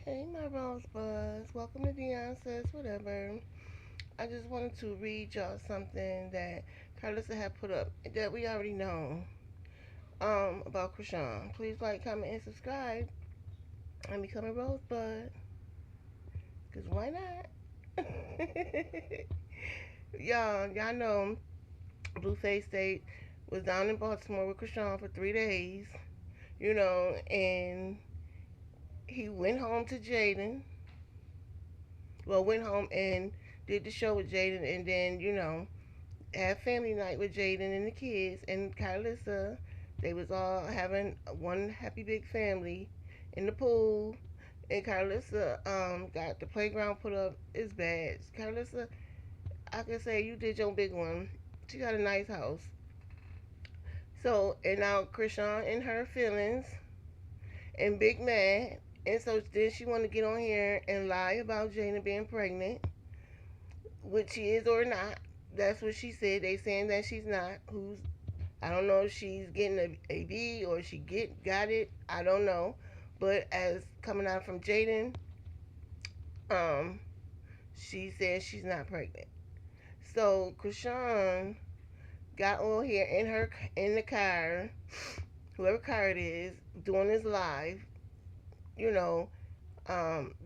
Hey, my rosebuds. Welcome to the answers, whatever. I just wanted to read y'all something that Carlissa had put up that we already know about Chrisean. Please like, comment, and subscribe and become a rosebud. Because why not? y'all know Blueface State was down in Baltimore with Chrisean for 3 days, and he went home to Jaden. Well, went home and did the show with Jaden, and then had family night with Jaden and the kids and Carlissa. They was all having one happy big family in the pool, and Carlissa got the playground put up. It's bad. Carlissa, I can say you did your big one. She got a nice house. So and now Chrisean in her feelings and big mad. And so then she want to get on here and lie about Jada being pregnant, which she is or not. That's what she said. They saying that she's not. I don't know if she's getting a B or she got it. I don't know. But as coming out from Jaden, um, she says she's not pregnant. So Chrisean got on here in the car, whoever car it is, doing this live, you know,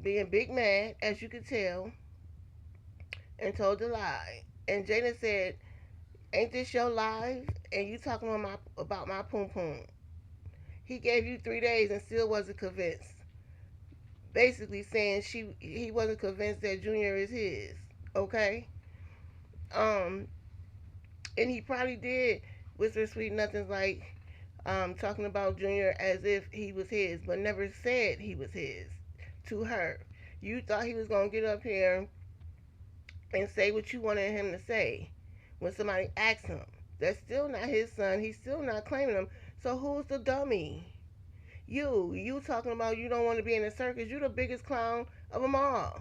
being big mad as you could tell, and told a lie. And Jaden said, "Ain't this your live? And you talking about my poom poom?" He gave you 3 days and still wasn't convinced. Basically saying he wasn't convinced that Junior is his. Okay? Um, and he probably did whisper sweet nothings like talking about Junior as if he was his, but never said he was his to her. You thought he was gonna get up here and say what you wanted him to say when somebody asked him. That's still not his son. He's still not claiming him. So who's the dummy? You talking about you don't want to be in the circus. You the biggest clown of them all.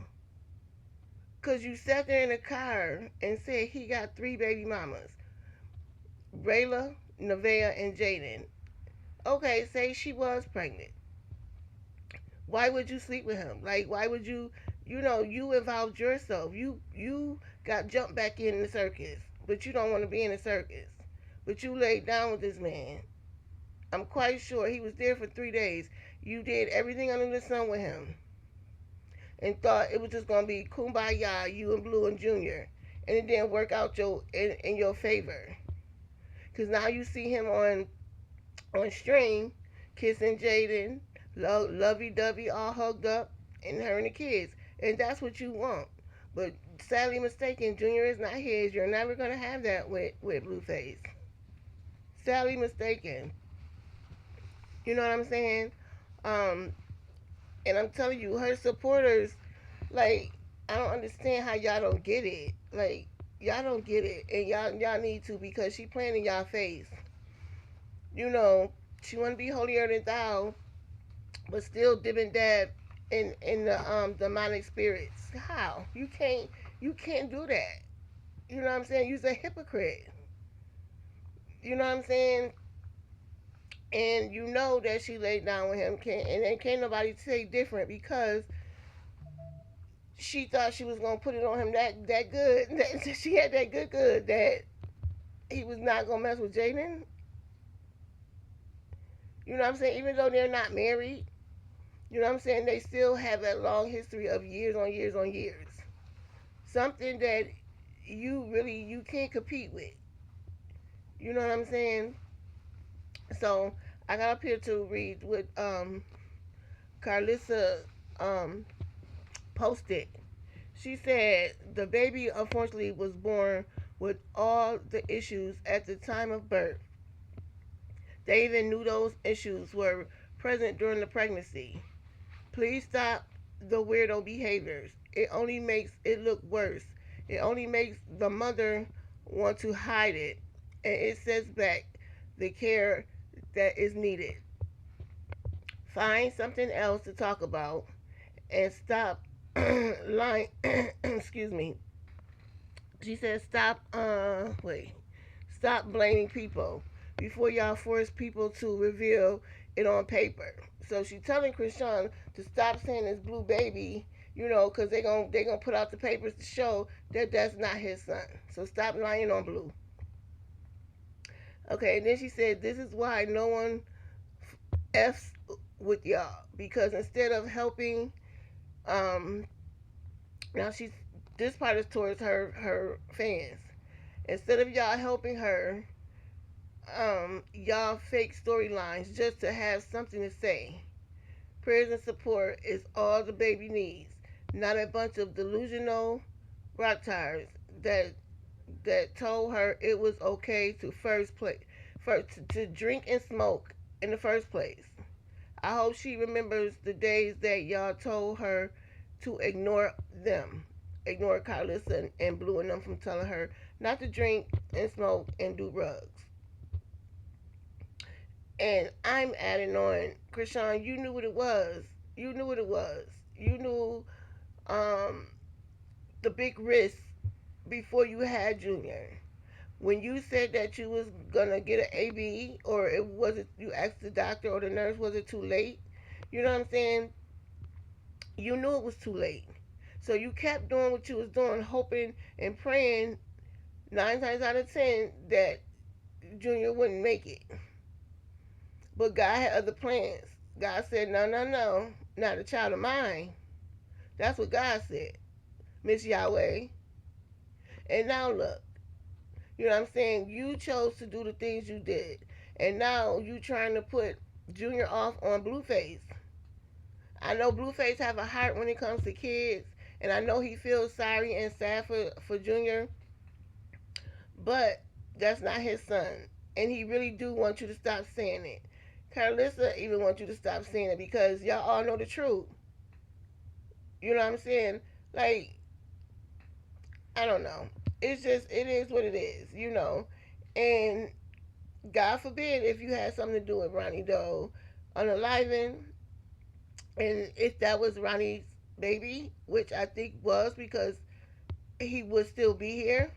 Because you sat there in the car and said he got 3 baby mamas. Rayla, Nevaeh, and Jaden. Okay, say she was pregnant. Why would you sleep with him? Like, why would you involved yourself. You got jumped back in the circus. But you don't want to be in the circus. But you laid down with this man. I'm quite sure he was there for 3 days. You did everything under the sun with him and thought it was just gonna be kumbaya, you and Blue and Junior, and it didn't work out in your favor. Cause now you see him on stream kissing Jaden, lovey dovey, all hugged up, and her and the kids, and that's what you want. But sadly mistaken, Junior is not his. You're never gonna have that with Blueface. Sadly mistaken. You know what I'm saying? Um, and I'm telling you, her supporters, like, I don't understand how y'all don't get it. Like, y'all don't get it, and y'all need to, because she playing in y'all face. You know, she want to be holier than thou, but still dib and dab in the demonic spirits. How you can't do that. You know what I'm saying? You're a hypocrite. You know what I'm saying? And you know that she laid down with him, and can't nobody say different, because she thought she was gonna put it on him that good. That she had that good that he was not gonna mess with Jaden. You know what I'm saying? Even though they're not married, you know what I'm saying? They still have that long history of years on years on years. Something that you can't compete with. You know what I'm saying? So I got up here to read what Carlissa um posted. She said the baby unfortunately was born with all the issues at the time of birth. They even knew those issues were present during the pregnancy. Please stop the weirdo behaviors. It only makes it look worse. It only makes the mother want to hide it, and it sets back the care that is needed. Find something else to talk about and stop lying. Excuse me. She said, stop blaming people before y'all force people to reveal it on paper. So she's telling Chrisean to stop saying it's Blue baby, because they gonna put out the papers to show that that's not his son. So stop lying on Blue. Okay, and then she said this is why no one f's with y'all, because instead of helping, um, now she's this part is towards her fans. Instead of y'all helping her, y'all fake storylines just to have something to say. Prayers and support is all the baby needs, not a bunch of delusional rock tires that told her it was okay to to drink and smoke in the first place. I hope she remembers the days that y'all told her to ignore them, ignore Carlissa and Blue and them from telling her not to drink and smoke and do drugs. And I'm adding on, Chrisean, you knew what it was. You knew what it was. You knew um, the big risk before you had Junior. When you said that you was gonna get an AB, or it was it you asked the doctor or the nurse, was it too late? You know what I'm saying? You knew it was too late. So you kept doing what you was doing, hoping and praying 9 times out of 10 that Junior wouldn't make it. But God had other plans. God said, no, no, no, not a child of mine. That's what God said, Miss Yahweh. And now look, you know what I'm saying? You chose to do the things you did. And now you trying to put Junior off on Blueface. I know Blueface have a heart when it comes to kids. And I know he feels sorry and sad for Junior. But that's not his son. And he really do want you to stop saying it. Carlissa even wants you to stop saying it because y'all all know the truth. You know what I'm saying? Like, I don't know. It's just, it is what it is. And God forbid if you had something to do with Ronnie Doe unaliving, and if that was Ronnie's baby, which I think was because he would still be here,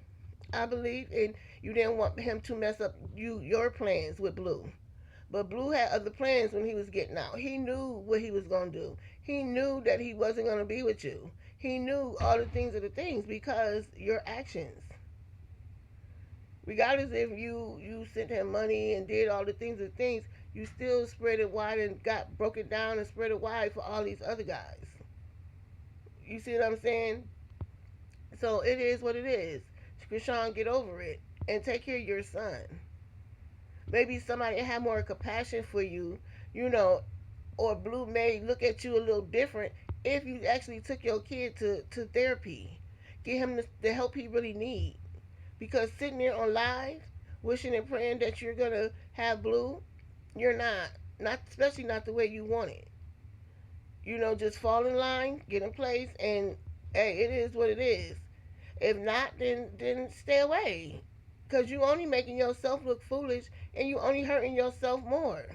I believe, and you didn't want him to mess up your plans with Blue. But Blue had other plans when he was getting out. He knew what he was going to do. He knew that he wasn't going to be with you. He knew all the things of the things because your actions. Regardless if you sent him money and did all the things, you still spread it wide and got broke it down and spread it wide for all these other guys. You see what I'm saying? So it is what it is. Chrisean, get over it and take care of your son. Maybe somebody had more compassion for you, you know, or Blue may look at you a little different if you actually took your kid to therapy. Get him the help he really needs. Because sitting there on live, wishing and praying that you're going to have Blue, you're not. Not especially not the way you want it. Just fall in line, get in place, and hey, it is what it is. If not, then stay away. Because you only making yourself look foolish and you only hurting yourself more.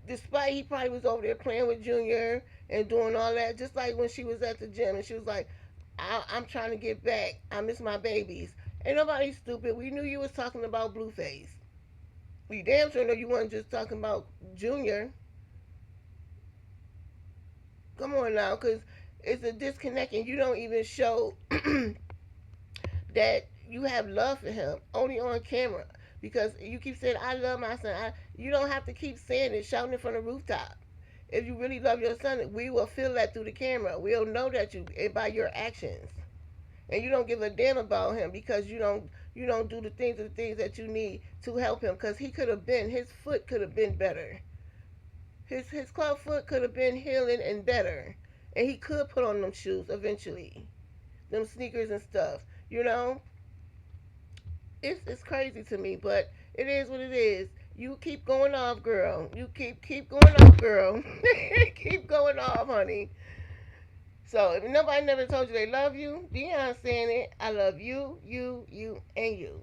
Despite he probably was over there playing with Junior and doing all that, just like when she was at the gym and she was like, I'm trying to get back. I miss my babies. Ain't nobody stupid. We knew you was talking about Blueface. We damn sure know you weren't just talking about Junior. Come on now, because it's a disconnect and you don't even show that you have love for him only on camera because you keep saying I love my son. You don't have to keep saying it, shouting it from the rooftop. If you really love your son, we will feel that through the camera. We'll know that you by your actions, and you don't give a damn about him because you don't do the things that you need to help him because he could have been his foot could have been better. His club foot could have been healing and better, and he could put on them shoes eventually, them sneakers and stuff. You know, it's crazy to me, but it is what it is. You keep going off, girl. You keep going off, girl. Keep going off, honey. So if nobody never told you they love you, Dion's saying it. I love you, and you.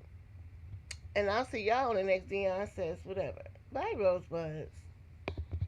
And I'll see y'all on the next Dion Says Whatever. Bye, Rosebuds.